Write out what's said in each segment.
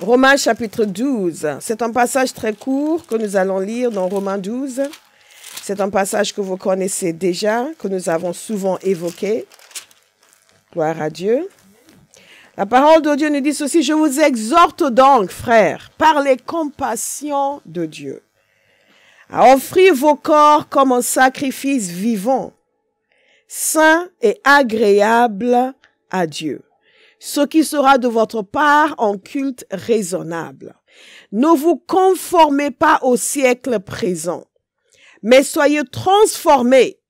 Romains chapitre 12. C'est un passage très court que nous allons lire dans Romains 12. C'est un passage que vous connaissez déjà, que nous avons souvent évoqué. Gloire à Dieu. La parole de Dieu nous dit ceci: je vous exhorte donc, frères, par les compassions de Dieu, à offrir vos corps comme un sacrifice vivant, saint et agréable à Dieu, ce qui sera de votre part un culte raisonnable. Ne vous conformez pas au siècle présent, mais soyez transformés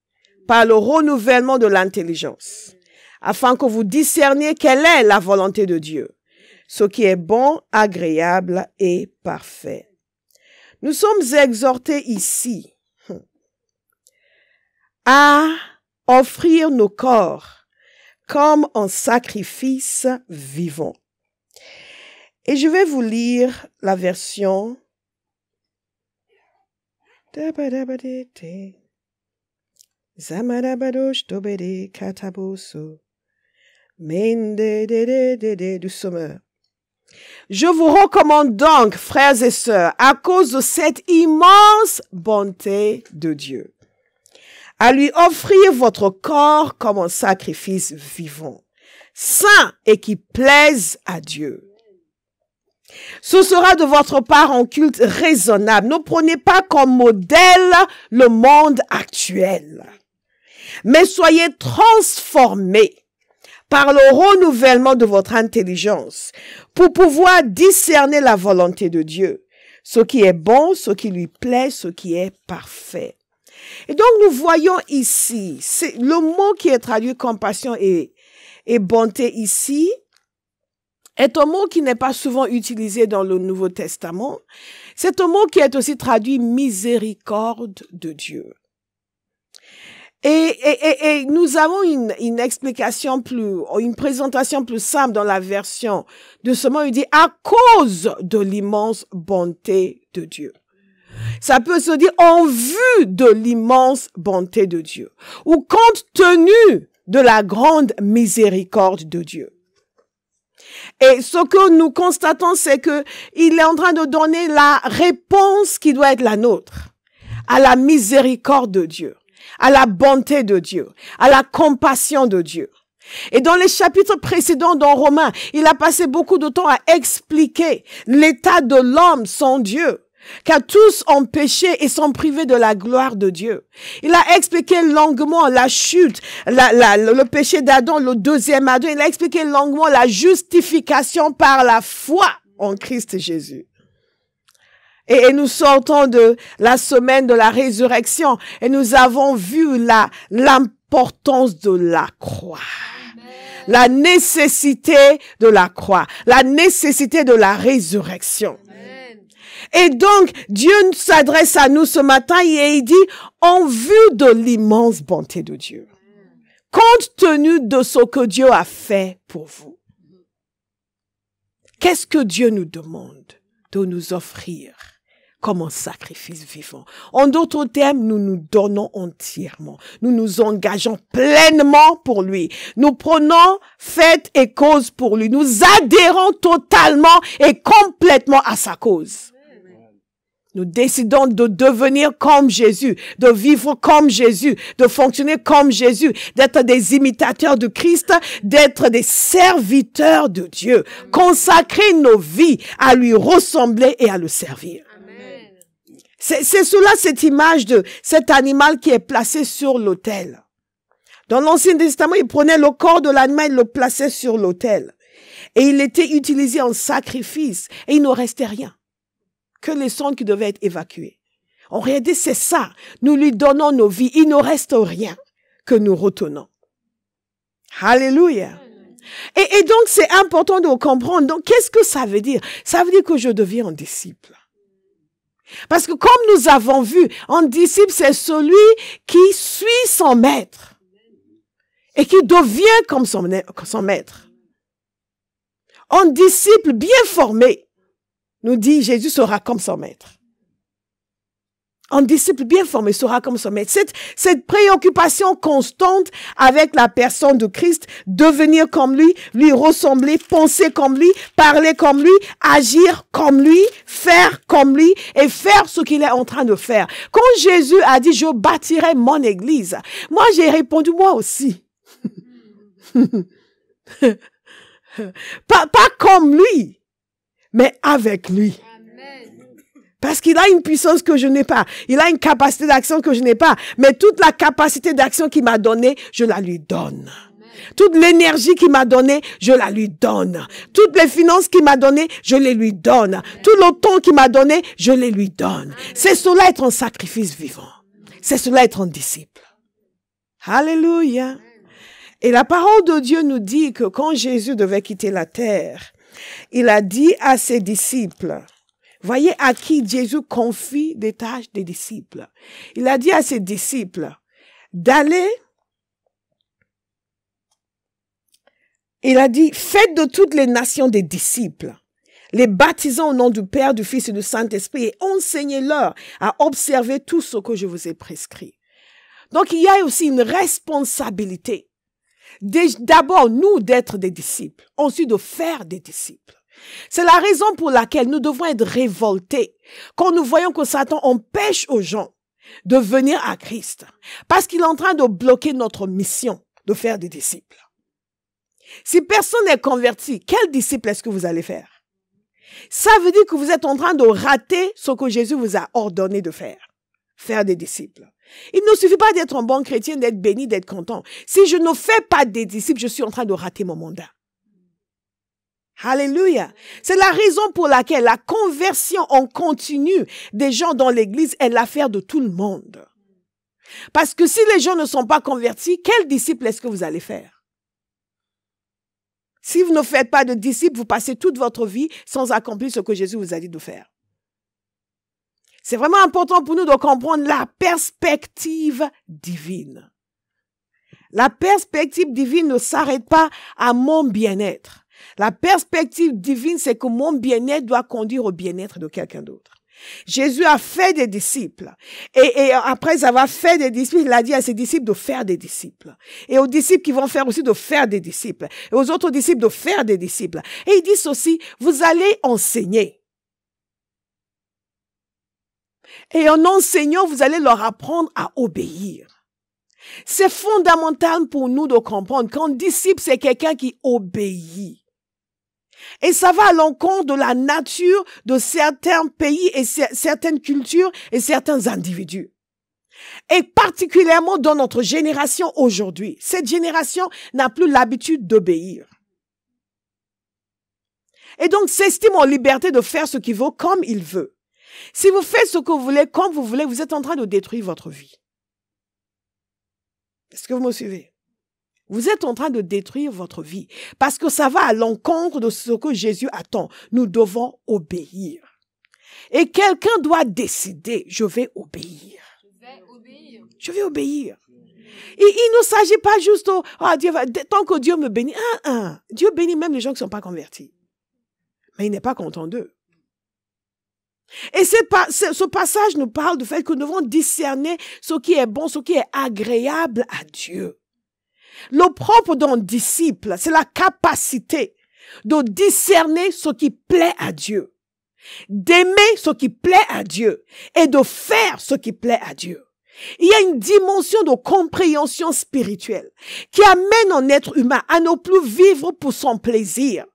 par le renouvellement de l'intelligence, afin que vous discerniez quelle est la volonté de Dieu, ce qui est bon, agréable et parfait. Nous sommes exhortés ici à offrir nos corps comme un sacrifice vivant. Et je vais vous lire la version du Sommeur. Je vous recommande donc, frères et sœurs, à cause de cette immense bonté de Dieu, à lui offrir votre corps comme un sacrifice vivant, saint et qui plaise à Dieu. Ce sera de votre part un culte raisonnable. Ne prenez pas comme modèle le monde actuel, mais soyez transformés par le renouvellement de votre intelligence pour pouvoir discerner la volonté de Dieu, ce qui est bon, ce qui lui plaît, ce qui est parfait. Et donc nous voyons ici, c'est le mot qui est traduit compassion et bonté ici, est un mot qui n'est pas souvent utilisé dans le Nouveau Testament. C'est un mot qui est aussi traduit miséricorde de Dieu. Et nous avons une explication une présentation plus simple dans la version de ce mot. Il dit à cause de l'immense bonté de Dieu. Ça peut se dire en vue de l'immense bonté de Dieu ou compte tenu de la grande miséricorde de Dieu. Et ce que nous constatons, c'est que il est en train de donner la réponse qui doit être la nôtre à la miséricorde de Dieu, à la bonté de Dieu, à la compassion de Dieu. Et dans les chapitres précédents dans Romains, il a passé beaucoup de temps à expliquer l'état de l'homme sans Dieu, car tous ont péché et sont privés de la gloire de Dieu. Il a expliqué longuement la chute, le péché d'Adam, le deuxième Adam. Il a expliqué longuement la justification par la foi en Christ Jésus. Et nous sortons de la semaine de la résurrection et nous avons vu l'importance de la croix. La nécessité de la croix, la nécessité de la résurrection. Et donc, Dieu s'adresse à nous ce matin et il dit, en vue de l'immense bonté de Dieu, compte tenu de ce que Dieu a fait pour vous, qu'est-ce que Dieu nous demande de nous offrir comme un sacrifice vivant? En d'autres termes, nous nous donnons entièrement. Nous nous engageons pleinement pour lui. Nous prenons fait et cause pour lui. Nous adhérons totalement et complètement à sa cause. Nous décidons de devenir comme Jésus, de vivre comme Jésus, de fonctionner comme Jésus, d'être des imitateurs de Christ, d'être des serviteurs de Dieu, consacrer nos vies à lui ressembler et à le servir. Amen. C'est cela, cette image de cet animal qui est placé sur l'autel. Dans l'Ancien Testament, il prenait le corps de l'animal, il le plaçait sur l'autel. Et il était utilisé en sacrifice et il ne restait rien que les cendres qui devaient être évacuées. En réalité, c'est ça. Nous lui donnons nos vies. Il ne reste rien que nous retenons. Alléluia. Et donc, c'est important de comprendre. Donc, qu'est-ce que ça veut dire? Ça veut dire que je deviens un disciple. Parce que comme nous avons vu, un disciple, c'est celui qui suit son maître et qui devient comme son maître. Un disciple bien formé, nous dit Jésus, sera comme son maître. Un disciple bien formé sera comme son maître. Cette préoccupation constante avec la personne de Christ, devenir comme lui ressembler, penser comme lui, parler comme lui, agir comme lui, faire comme lui et faire ce qu'il est en train de faire. Quand Jésus a dit, je bâtirai mon église, moi j'ai répondu, moi aussi. Pas comme lui, mais avec lui. Parce qu'il a une puissance que je n'ai pas. Il a une capacité d'action que je n'ai pas. Mais toute la capacité d'action qu'il m'a donnée, je la lui donne. Toute l'énergie qu'il m'a donnée, je la lui donne. Toutes les finances qu'il m'a données, je les lui donne. Tout le temps qu'il m'a donné, je les lui donne. C'est cela être un sacrifice vivant. C'est cela être un disciple. Alléluia. Et la parole de Dieu nous dit que quand Jésus devait quitter la terre, il a dit à ses disciples, voyez à qui Jésus confie des tâches des disciples. Il a dit à ses disciples d'aller, il a dit, faites de toutes les nations des disciples, les baptisant au nom du Père, du Fils et du Saint-Esprit et enseignez-leur à observer tout ce que je vous ai prescrit. Donc il y a aussi une responsabilité. D'abord, nous d'être des disciples, ensuite de faire des disciples. C'est la raison pour laquelle nous devons être révoltés quand nous voyons que Satan empêche aux gens de venir à Christ. Parce qu'il est en train de bloquer notre mission de faire des disciples. Si personne n'est converti, quel disciple est-ce que vous allez faire? Ça veut dire que vous êtes en train de rater ce que Jésus vous a ordonné de faire. Faire des disciples. Il ne suffit pas d'être un bon chrétien, d'être béni, d'être content. Si je ne fais pas des disciples, je suis en train de rater mon mandat. Alléluia. C'est la raison pour laquelle la conversion en continu des gens dans l'église est l'affaire de tout le monde. Parce que si les gens ne sont pas convertis, quel disciple est-ce que vous allez faire? Si vous ne faites pas de disciples, vous passez toute votre vie sans accomplir ce que Jésus vous a dit de faire. C'est vraiment important pour nous de comprendre la perspective divine. La perspective divine ne s'arrête pas à mon bien-être. La perspective divine, c'est que mon bien-être doit conduire au bien-être de quelqu'un d'autre. Jésus a fait des disciples. Et après avoir fait des disciples, il a dit à ses disciples de faire des disciples. Et aux disciples qui vont faire aussi de faire des disciples. Et aux autres disciples de faire des disciples. Et il dit ceci, vous allez enseigner. Et en enseignant, vous allez leur apprendre à obéir. C'est fondamental pour nous de comprendre qu'un disciple, c'est quelqu'un qui obéit. Et ça va à l'encontre de la nature de certains pays et certaines cultures et certains individus. Et particulièrement dans notre génération aujourd'hui. Cette génération n'a plus l'habitude d'obéir. Et donc s'estime en liberté de faire ce qu'il veut comme il veut. Si vous faites ce que vous voulez, comme vous voulez, vous êtes en train de détruire votre vie. Est-ce que vous me suivez? Vous êtes en train de détruire votre vie parce que ça va à l'encontre de ce que Jésus attend. Nous devons obéir. Et quelqu'un doit décider, je vais obéir. Je vais obéir. Il ne s'agit pas juste, Dieu va, tant que Dieu me bénit. Dieu bénit même les gens qui ne sont pas convertis. Mais il n'est pas content d'eux. Et ce passage nous parle du fait que nous devons discerner ce qui est bon, ce qui est agréable à Dieu. Le propre d'un disciple, c'est la capacité de discerner ce qui plaît à Dieu, d'aimer ce qui plaît à Dieu et de faire ce qui plaît à Dieu. Il y a une dimension de compréhension spirituelle qui amène un être humain à ne plus vivre pour son plaisir,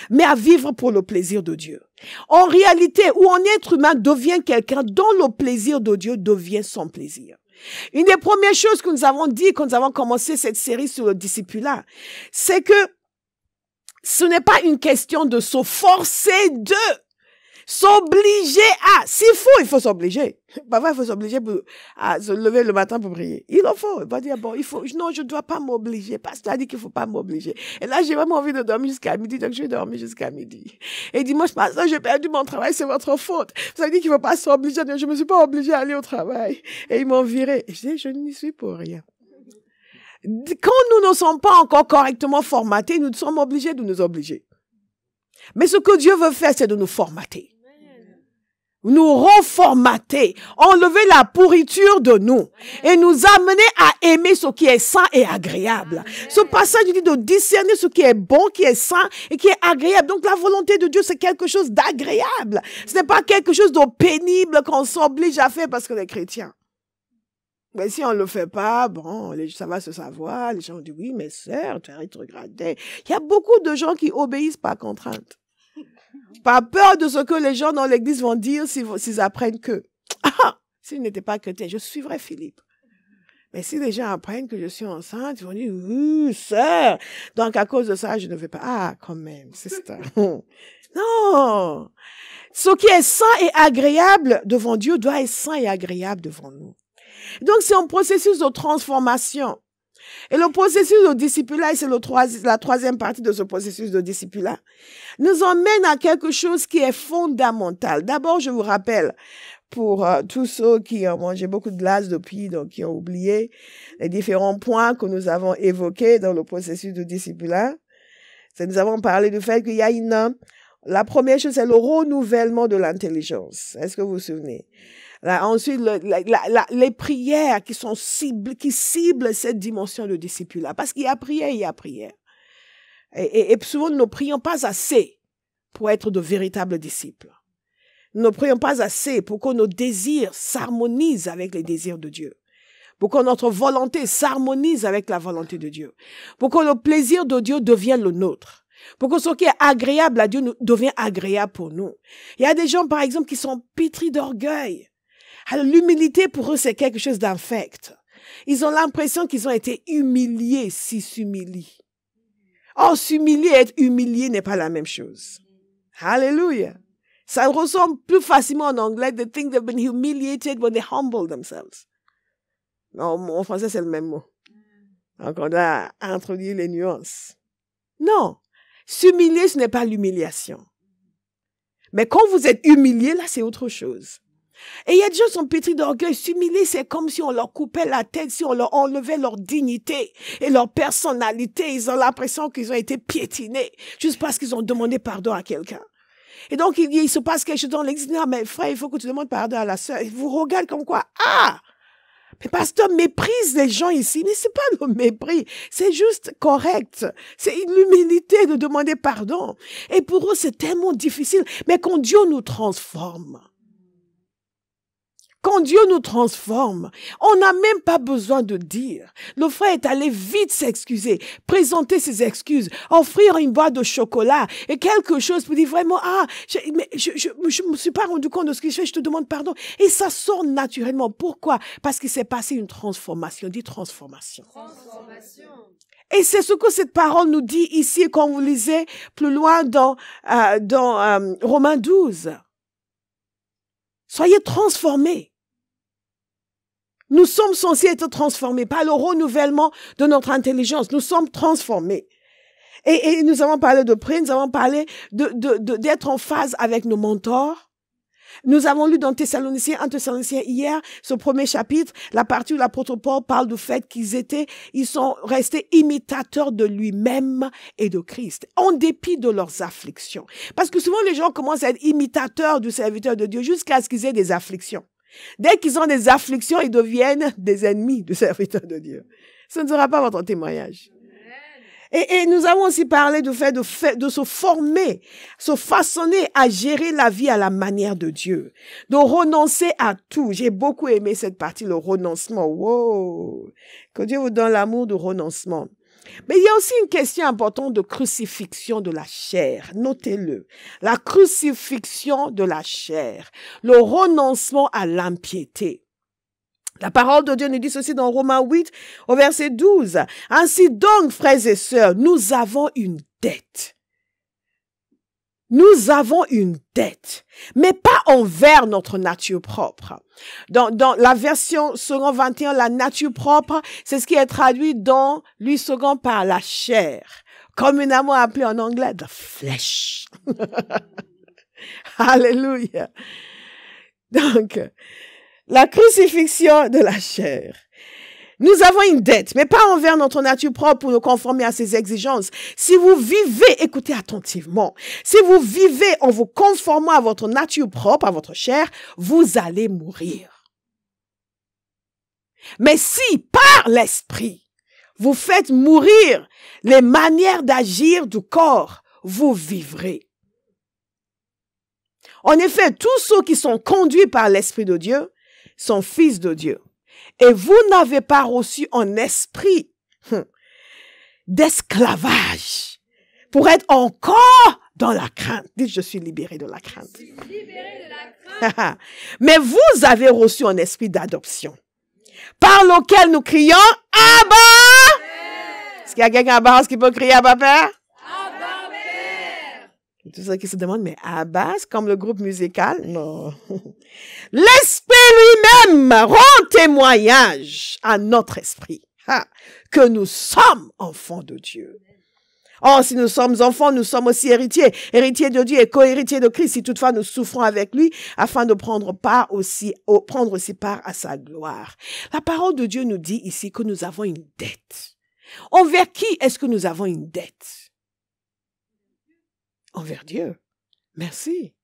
mais à vivre pour le plaisir de Dieu. En réalité, où un être humain devient quelqu'un dont le plaisir de Dieu devient son plaisir. Une des premières choses que nous avons dit quand nous avons commencé cette série sur le discipulat, c'est que ce n'est pas une question de se forcer de s'obliger à. S'il faut, il faut s'obliger. Parfois, il faut s'obliger à se lever le matin pour prier. Il en faut. Il va dire, bon, il faut. Non, je ne dois pas m'obliger. Parce qu'il a dit qu'il ne faut pas m'obliger. Et là, j'ai vraiment envie de dormir jusqu'à midi, donc je vais dormir jusqu'à midi. Et dimanche matin, j'ai perdu mon travail, c'est votre faute. Vous avez dit qu'il ne faut pas s'obliger. Je ne me suis pas obligée à aller au travail. Et ils m'ont viré. Et je dis, je n'y suis pour rien. Quand nous ne sommes pas encore correctement formatés, nous sommes obligés de nous obliger. Mais ce que Dieu veut faire, c'est de nous formater. nous reformater, enlever la pourriture de nous et nous amener à aimer ce qui est sain et agréable. Ce passage dit de discerner ce qui est bon, qui est sain et qui est agréable. Donc la volonté de Dieu, c'est quelque chose d'agréable. Ce n'est pas quelque chose de pénible qu'on s'oblige à faire parce qu'on est chrétien. Mais si on ne le fait pas, bon, ça va se savoir. Les gens disent, oui, mais sœur, tu as rétrogradé. Il y a beaucoup de gens qui obéissent par contrainte. Par peur de ce que les gens dans l'église vont dire s'ils apprennent que, s'il n'était pas chrétien, je suivrais Philippe. Mais si les gens apprennent que je suis enceinte, ils vont dire, sœur, donc à cause de ça, je ne vais pas. Ah, quand même, c'est ça. Non! Ce qui est sain et agréable devant Dieu doit être sain et agréable devant nous. Donc, c'est un processus de transformation. Et le processus de discipulat, c'est la troisième partie de ce processus de discipulat, nous emmène à quelque chose qui est fondamental. D'abord, je vous rappelle, pour tous ceux qui ont mangé beaucoup de glace depuis, donc qui ont oublié les différents points que nous avons évoqués dans le processus de discipulat, nous avons parlé du fait qu'il y a la première chose, c'est le renouvellement de l'intelligence. Est-ce que vous vous souvenez? Là, ensuite, les prières qui ciblent cette dimension de discipulat. Parce qu'il y a prière, il y a prière. Et souvent, nous ne prions pas assez pour être de véritables disciples. Nous ne prions pas assez pour que nos désirs s'harmonisent avec les désirs de Dieu. Pour que notre volonté s'harmonise avec la volonté de Dieu. Pour que le plaisir de Dieu devienne le nôtre. Pour que ce qui est agréable à Dieu devienne agréable pour nous. Il y a des gens, par exemple, qui sont pétris d'orgueil. Alors, l'humilité, pour eux, c'est quelque chose d'infect. Ils ont l'impression qu'ils ont été humiliés s'ils s'humilient. Or, s'humilier et être humilié n'est pas la même chose. Hallelujah. Ça ressemble plus facilement en anglais. They think they've been humiliated when they humble themselves. Non, en français, c'est le même mot. Donc, on doit introduire les nuances. Non. S'humilier, ce n'est pas l'humiliation. Mais quand vous êtes humilié, là, c'est autre chose. Et il y a des gens qui sont pétris d'orgueil. S'humilier, c'est comme si on leur coupait la tête, si on leur enlevait leur dignité et leur personnalité. Ils ont l'impression qu'ils ont été piétinés juste parce qu'ils ont demandé pardon à quelqu'un. Et donc, il se passe quelque chose dans l'église. Non, mais frère, il faut que tu demandes pardon à la sœur. Ils vous regardent comme quoi? Ah! Mais pasteur méprise les gens ici. Mais c'est pas le mépris. C'est juste correct. C'est l'humilité de demander pardon. Et pour eux, c'est tellement difficile. Mais quand Dieu nous transforme, quand Dieu nous transforme, on n'a même pas besoin de dire. Le frère est allé vite s'excuser, présenter ses excuses, offrir une boîte de chocolat et quelque chose pour dire vraiment, je me suis pas rendu compte de ce que je fais, je te demande pardon. Et ça sort naturellement. Pourquoi? Parce qu'il s'est passé une transformation. Dis transformation. Transformation. Et c'est ce que cette parole nous dit ici quand vous lisez plus loin dans Romains 12. Soyez transformés. Nous sommes censés être transformés par le renouvellement de notre intelligence. Nous sommes transformés. Et nous avons parlé de prière, nous avons parlé d'être en phase avec nos mentors. Nous avons lu dans 1 Thessaloniciens hier, ce premier chapitre, la partie où l'apôtre Paul parle du fait ils sont restés imitateurs de lui-même et de Christ, en dépit de leurs afflictions. Parce que souvent les gens commencent à être imitateurs du serviteur de Dieu jusqu'à ce qu'ils aient des afflictions. Dès qu'ils ont des afflictions, ils deviennent des ennemis du serviteur de Dieu. Ce ne sera pas votre témoignage. Et nous avons aussi parlé du fait de se former, se façonner à gérer la vie à la manière de Dieu, de renoncer à tout. J'ai beaucoup aimé cette partie, le renoncement. Wow! Que Dieu vous donne l'amour du renoncement. Mais il y a aussi une question importante de crucifixion de la chair. Notez-le. La crucifixion de la chair. Le renoncement à l'impiété. La parole de Dieu nous dit ceci dans Romains 8, au verset 12. Ainsi donc, frères et sœurs, nous avons une dette. Nous avons une dette, mais pas envers notre nature propre. Dans la version second 21, la nature propre, c'est ce qui est traduit dans lui second par la chair, communément appelé en anglais the flesh. Alléluia. Donc, la crucifixion de la chair. Nous avons une dette, mais pas envers notre nature propre pour nous conformer à ses exigences. Si vous vivez, écoutez attentivement, si vous vivez en vous conformant à votre nature propre, à votre chair, vous allez mourir. Mais si, par l'esprit, vous faites mourir les manières d'agir du corps, vous vivrez. En effet, tous ceux qui sont conduits par l'Esprit de Dieu sont fils de Dieu. Et vous n'avez pas reçu un esprit d'esclavage pour être encore dans la crainte. Dites, je suis libéré de la crainte. Je suis libéré de la crainte. Mais vous avez reçu un esprit d'adoption par lequel nous crions Abba. Est-ce qu'il y a quelqu'un à Barras qui peut crier Abba Père? Abba Père. Tout ceux qui se demandent, mais Abba, c'est comme le groupe musical? Non. L'Esprit lui-même rend témoignage à notre esprit que nous sommes enfants de Dieu. Or, si nous sommes enfants, nous sommes aussi héritiers, héritiers de Dieu et co-héritiers de Christ, si toutefois nous souffrons avec lui, afin de prendre aussi part à sa gloire. La parole de Dieu nous dit ici que nous avons une dette. Envers qui est-ce que nous avons une dette? Envers Dieu. Merci.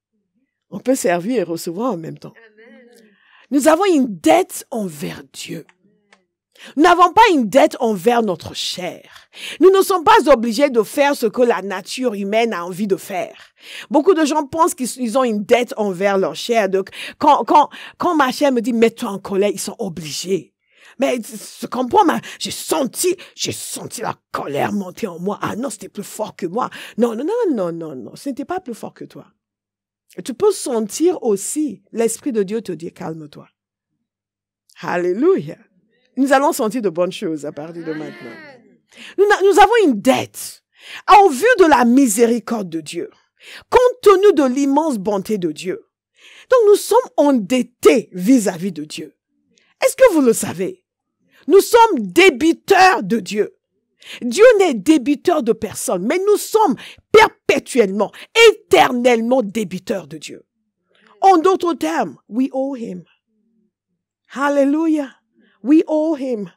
On peut servir et recevoir en même temps. Nous avons une dette envers Dieu. Nous n'avons pas une dette envers notre chair. Nous ne sommes pas obligés de faire ce que la nature humaine a envie de faire. Beaucoup de gens pensent qu'ils ont une dette envers leur chair. Donc, quand ma chair me dit « mets-toi en colère », ils sont obligés. Mais je comprends, j'ai senti la colère monter en moi. Ah non, c'était plus fort que moi. Non, ce n'était pas plus fort que toi. Tu peux sentir aussi l'Esprit de Dieu te dire « calme-toi ». Alléluia. Nous allons sentir de bonnes choses à partir de maintenant. Nous avons une dette en vue de la miséricorde de Dieu, compte tenu de l'immense bonté de Dieu. Donc nous sommes endettés vis-à-vis de Dieu. Est-ce que vous le savez? Nous sommes débiteurs de Dieu. Dieu n'est débiteur de personne, mais nous sommes perpétuellement, éternellement débiteurs de Dieu. En d'autres termes, we owe him. Hallelujah. We owe him.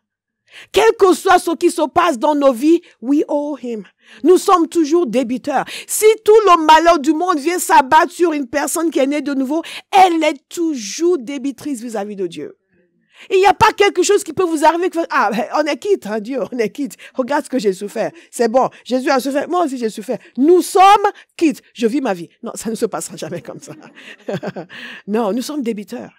Quel que soit ce qui se passe dans nos vies, we owe him. Nous sommes toujours débiteurs. Si tout le malheur du monde vient s'abattre sur une personne qui est née de nouveau, elle est toujours débitrice vis-à-vis de Dieu. Il n'y a pas quelque chose qui peut vous arriver que, on est quitte, hein, Dieu, on est quitte. Regarde ce que j'ai souffert. C'est bon. Jésus a souffert. Moi aussi, j'ai souffert. Nous sommes quittes. Je vis ma vie. Non, ça ne se passera jamais comme ça. Non, nous sommes débiteurs.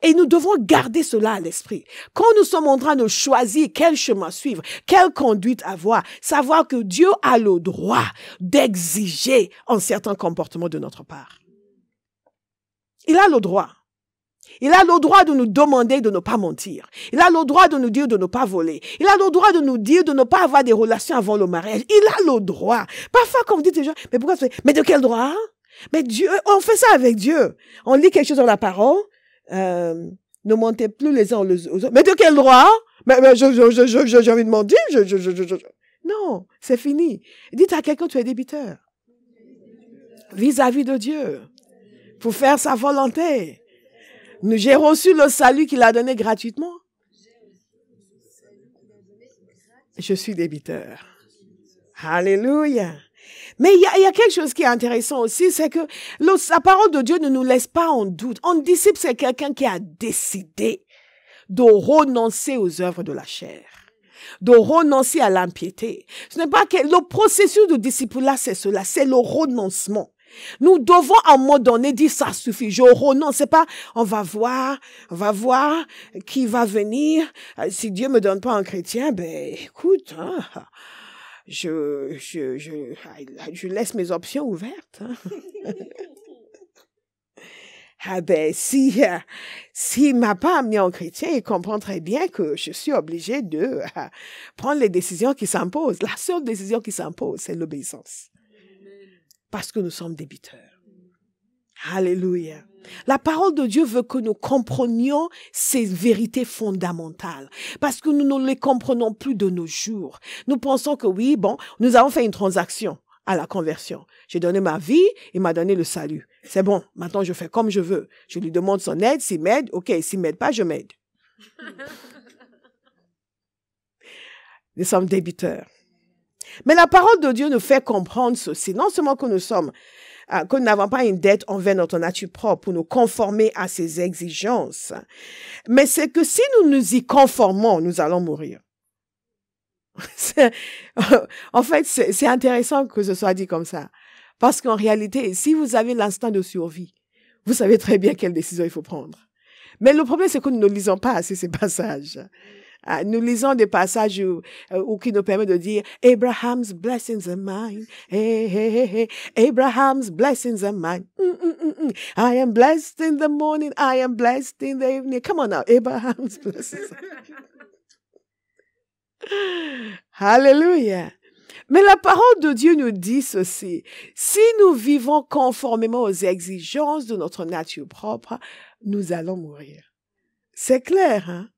Et nous devons garder cela à l'esprit. Quand nous sommes en train de choisir quel chemin suivre, quelle conduite avoir, savoir que Dieu a le droit d'exiger un certain comportement de notre part. Il a le droit. Il a le droit de nous demander de ne pas mentir. Il a le droit de nous dire de ne pas voler. Il a le droit de nous dire de ne pas avoir des relations avant le mariage. Il a le droit. Parfois, quand vous dites aux gens, mais pourquoi tu fais? Mais de quel droit? Mais Dieu, on fait ça avec Dieu. On lit quelque chose dans la parole. Ne mentez plus les uns aux autres. Mais de quel droit? Mais j'ai envie de mentir. Non, c'est fini. Dites à quelqu'un, tu es débiteur. Vis-à-vis de Dieu. Pour faire sa volonté. J'ai reçu le salut qu'il a donné gratuitement. Je suis débiteur. Alléluia. Mais il y a quelque chose qui est intéressant aussi, c'est que la parole de Dieu ne nous laisse pas en doute. Un disciple, c'est quelqu'un qui a décidé de renoncer aux œuvres de la chair, de renoncer à l'impiété. Ce n'est pas que le processus de disciple-là, c'est cela, c'est le renoncement. Nous devons à un moment donné dire ça suffit, je renonce. C'est pas on va voir qui va venir. Si Dieu me donne pas un chrétien, ben écoute, hein, je laisse mes options ouvertes. Hein. Ah ben s'il m'a pas amené en chrétien, il comprend très bien que je suis obligée de prendre les décisions qui s'imposent. La seule décision qui s'impose, c'est l'obéissance. Parce que nous sommes débiteurs. Alléluia. La parole de Dieu veut que nous comprenions ces vérités fondamentales. Parce que nous ne les comprenons plus de nos jours. Nous pensons que oui, bon, nous avons fait une transaction à la conversion. J'ai donné ma vie, il m'a donné le salut. C'est bon, maintenant je fais comme je veux. Je lui demande son aide, s'il m'aide, ok, s'il m'aide pas, je m'aide. Nous sommes débiteurs. Mais la parole de Dieu nous fait comprendre ceci. Non seulement que que nous n'avons pas une dette envers notre nature propre pour nous conformer à ses exigences, mais c'est que si nous nous y conformons, nous allons mourir. En fait, c'est intéressant que ce soit dit comme ça. Parce qu'en réalité, si vous avez l'instinct de survie, vous savez très bien quelle décision il faut prendre. Mais le problème, c'est que nous ne lisons pas assez ces passages. Nous lisons des passages qui nous permettent de dire Abraham's blessings are mine. Hey, hey, hey, hey. Abraham's blessings are mine. I am blessed in the morning. I am blessed in the evening. Come on now, Abraham's blessings. Hallelujah. Mais la parole de Dieu nous dit ceci. Si nous vivons conformément aux exigences de notre nature propre, nous allons mourir. C'est clair, hein?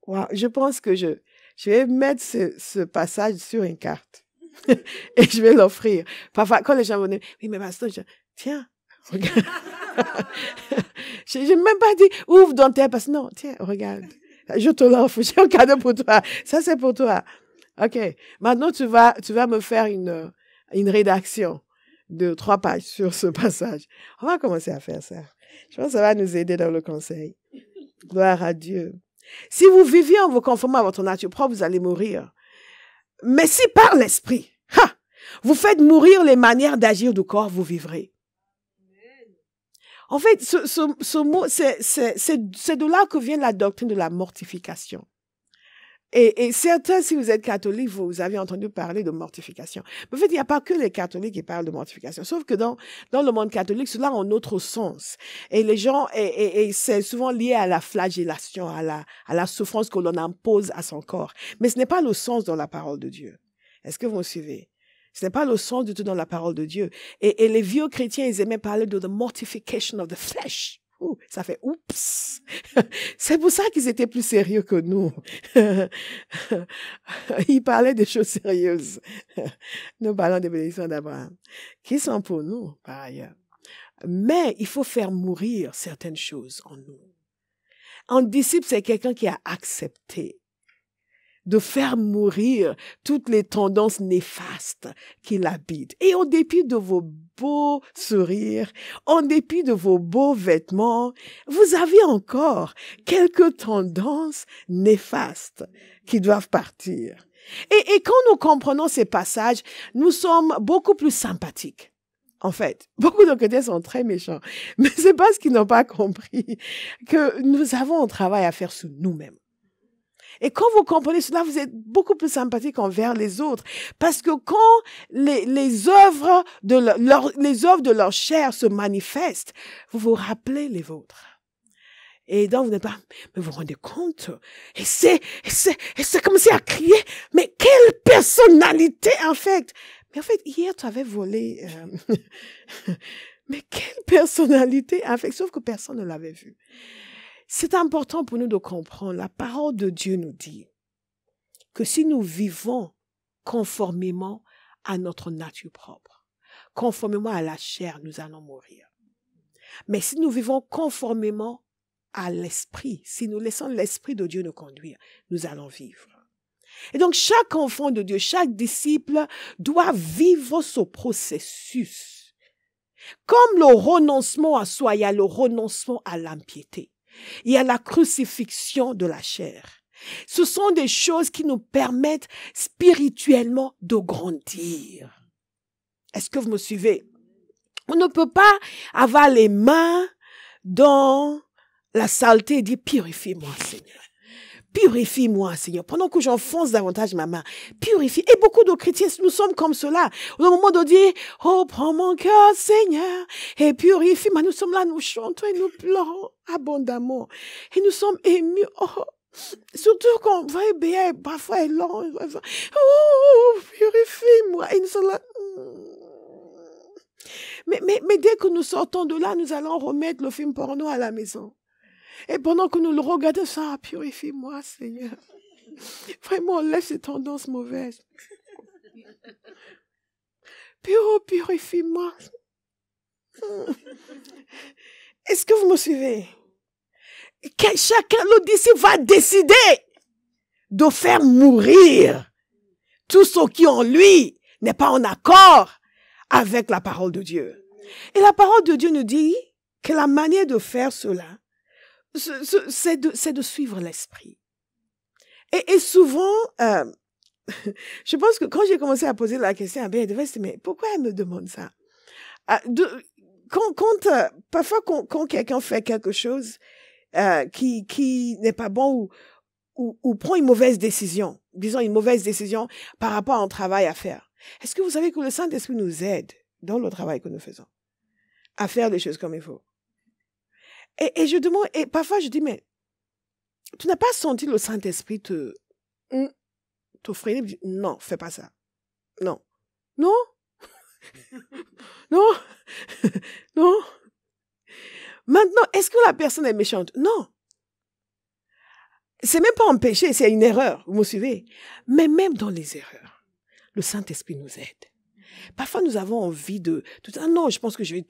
Wow, je pense que je vais mettre ce passage sur une carte et je vais l'offrir. Parfois, quand les gens vont dire, oui, mais pasteur, tiens, regarde. Je n'ai même pas dit, ouvre dans tes passages. Non, tiens, regarde. Je te l'offre, j'ai un cadeau pour toi. Ça, c'est pour toi. OK. Maintenant, tu vas me faire une rédaction de 3 pages sur ce passage. On va commencer à faire ça. Je pense que ça va nous aider dans le conseil. Gloire à Dieu. Si vous viviez en vous conformant à votre nature propre, vous allez mourir. Mais si par l'esprit, vous faites mourir les manières d'agir du corps, vous vivrez. En fait, ce mot, c'est de là que vient la doctrine de la mortification. Et certains, si vous êtes catholique, vous avez entendu parler de mortification. Mais en fait, il n'y a pas que les catholiques qui parlent de mortification. Sauf que dans le monde catholique, cela a un autre sens. Et les gens, et c'est souvent lié à la flagellation, à la souffrance que l'on impose à son corps. Mais ce n'est pas le sens dans la parole de Dieu. Est-ce que vous me suivez? Ce n'est pas le sens du tout dans la parole de Dieu. Et les vieux chrétiens, ils aimaient parler de the mortification of the flesh. Ça fait oups. C'est pour ça qu'ils étaient plus sérieux que nous. Ils parlaient des choses sérieuses. Nous parlons des bénédictions d'Abraham, qui sont pour nous, par ailleurs. Mais il faut faire mourir certaines choses en nous. Un disciple, c'est quelqu'un qui a accepté de faire mourir toutes les tendances néfastes qui l'habitent. Et en dépit de vos beaux sourires, en dépit de vos beaux vêtements, vous avez encore quelques tendances néfastes qui doivent partir. Et quand nous comprenons ces passages, nous sommes beaucoup plus sympathiques. En fait, beaucoup de chrétiens sont très méchants. Mais c'est parce qu'ils n'ont pas compris que nous avons un travail à faire sur nous-mêmes. Et quand vous comprenez cela, vous êtes beaucoup plus sympathique envers les autres. Parce que quand les œuvres de leur chair se manifestent, vous vous rappelez les vôtres. Et donc, vous n'êtes pas, mais vous vous rendez compte, et c'est commencé à crier, mais quelle personnalité, en fait. Mais en fait, hier, tu avais volé, mais quelle personnalité, en fait, sauf que personne ne l'avait vu. C'est important pour nous de comprendre. La parole de Dieu nous dit que si nous vivons conformément à notre nature propre, conformément à la chair, nous allons mourir. Mais si nous vivons conformément à l'esprit, si nous laissons l'esprit de Dieu nous conduire, nous allons vivre. Et donc, chaque enfant de Dieu, chaque disciple doit vivre ce processus. Comme le renoncement à soi, il y a le renoncement à l'impiété. Il y a la crucifixion de la chair. Ce sont des choses qui nous permettent spirituellement de grandir. Est-ce que vous me suivez? On ne peut pas avoir les mains dans la saleté et dire « Purifie-moi, Seigneur. Purifie-moi, Seigneur. » Pendant que j'enfonce davantage ma main, purifie. Et beaucoup de chrétiens, nous sommes comme cela. Au moment de dire « Oh, prends mon cœur, Seigneur, et purifie-moi. » Nous sommes là, nous chantons et nous pleurons abondamment. Et nous sommes émus. Oh, surtout quand on va bien, parfois est lent. Oh, purifie-moi. Et nous sommes là. Mais dès que nous sortons de là, nous allons remettre le film porno à la maison. Et pendant que nous le regardons, ça, purifie-moi, Seigneur. Vraiment, on lève ces tendances mauvaises. Purifie-moi. Est-ce que vous me suivez? Chacun, le disciple va décider de faire mourir tout ce qui en lui n'est pas en accord avec la parole de Dieu. Et la parole de Dieu nous dit que la manière de faire cela, c'est de suivre l'esprit. Et souvent, je pense que quand j'ai commencé à poser la question à Ben, mais pourquoi elle me demande ça? Parfois, quand quelqu'un fait quelque chose qui n'est pas bon ou prend une mauvaise décision, disons une mauvaise décision par rapport à un travail à faire, est-ce que vous savez que le Saint-Esprit nous aide dans le travail que nous faisons à faire les choses comme il faut? Et je demande, et parfois je dis, mais tu n'as pas senti le Saint-Esprit te freiner? Non, fais pas ça. Non. Non. Non. Non. Maintenant, est-ce que la personne est méchante? Non. C'est même pas un péché, c'est une erreur. Vous me suivez? Mais même dans les erreurs, le Saint-Esprit nous aide. Parfois, nous avons envie de non, je pense que je vais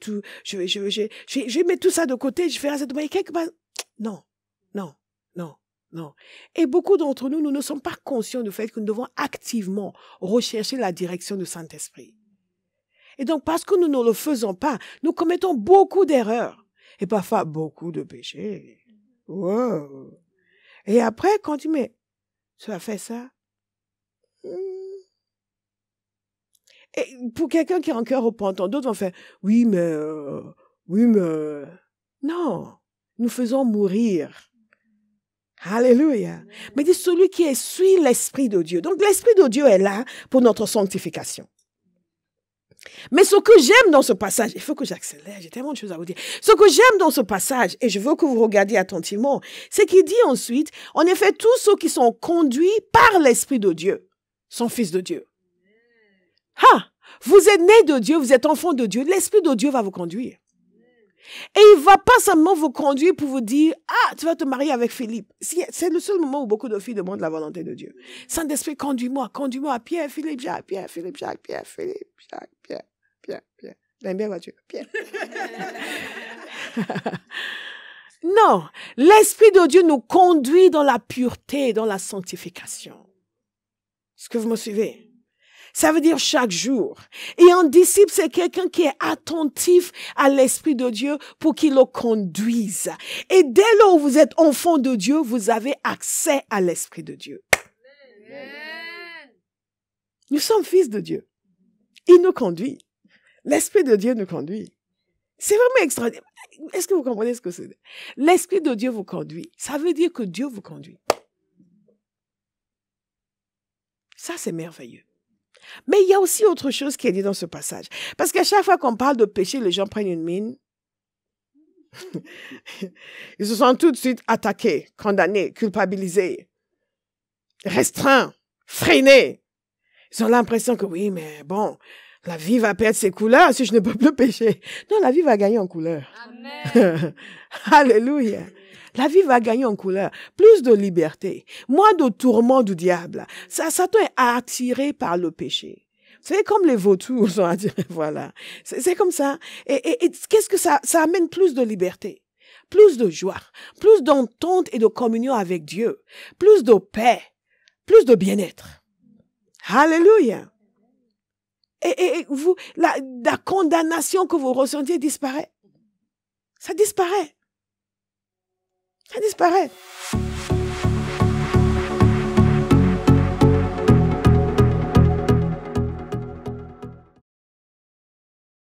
mettre tout ça de côté, je ferai ça de manière quelque part. Non, non, non, non. Et beaucoup d'entre nous, nous ne sommes pas conscients du fait que nous devons activement rechercher la direction du Saint-Esprit. Et donc, parce que nous ne le faisons pas, nous commettons beaucoup d'erreurs. Et parfois, beaucoup de péchés. Wow. Et après, quand tu dis, mais, tu as fait ça? Et pour quelqu'un qui a un cœur repentant, d'autres vont faire, oui, mais, non, nous faisons mourir. Alléluia. Mais dit celui qui suit l'Esprit de Dieu. Donc, l'Esprit de Dieu est là pour notre sanctification. Mais ce que j'aime dans ce passage, il faut que j'accélère, j'ai tellement de choses à vous dire. Ce que j'aime dans ce passage, et je veux que vous regardiez attentivement, c'est qu'il dit ensuite, en effet, tous ceux qui sont conduits par l'Esprit de Dieu sont fils de Dieu. Vous êtes nés de Dieu, vous êtes enfants de Dieu, l'Esprit de Dieu va vous conduire. Et il ne va pas seulement vous conduire pour vous dire, tu vas te marier avec Philippe. C'est le seul moment où beaucoup de filles demandent la volonté de Dieu. Saint-Esprit, conduis-moi à Pierre, Philippe, Jacques, Pierre, Philippe, Jacques, Pierre, Philippe, Jacques, Pierre, Pierre, Pierre. J'aime bien la voiture, Pierre. Non, l'Esprit de Dieu nous conduit dans la pureté, dans la sanctification. Est-ce que vous me suivez? Ça veut dire chaque jour. Et un disciple, c'est quelqu'un qui est attentif à l'Esprit de Dieu pour qu'il le conduise. Et dès lors où vous êtes enfant de Dieu, vous avez accès à l'Esprit de Dieu. Amen. Nous sommes fils de Dieu. Il nous conduit. L'Esprit de Dieu nous conduit. C'est vraiment extraordinaire. Est-ce que vous comprenez ce que c'est? L'Esprit de Dieu vous conduit. Ça veut dire que Dieu vous conduit. Ça, c'est merveilleux. Mais il y a aussi autre chose qui est dit dans ce passage. Parce qu'à chaque fois qu'on parle de péché, les gens prennent une mine. Ils se sont tout de suite attaqués, condamnés, culpabilisés, restreints, freinés. Ils ont l'impression que oui, mais bon, la vie va perdre ses couleurs si je ne peux plus pécher. Non, la vie va gagner en couleur. Amen. Alléluia. La vie va gagner en couleur. Plus de liberté. Moins de tourments du diable. Satan est attiré par le péché. Vous savez, comme les vautours sont attirés, voilà. C'est comme ça. Et qu'est-ce que ça amène? Plus de liberté. Plus de joie. Plus d'entente et de communion avec Dieu. Plus de paix. Plus de bien-être. Alléluia. Et vous, la condamnation que vous ressentiez disparaît. Ça disparaît. Ça disparaît.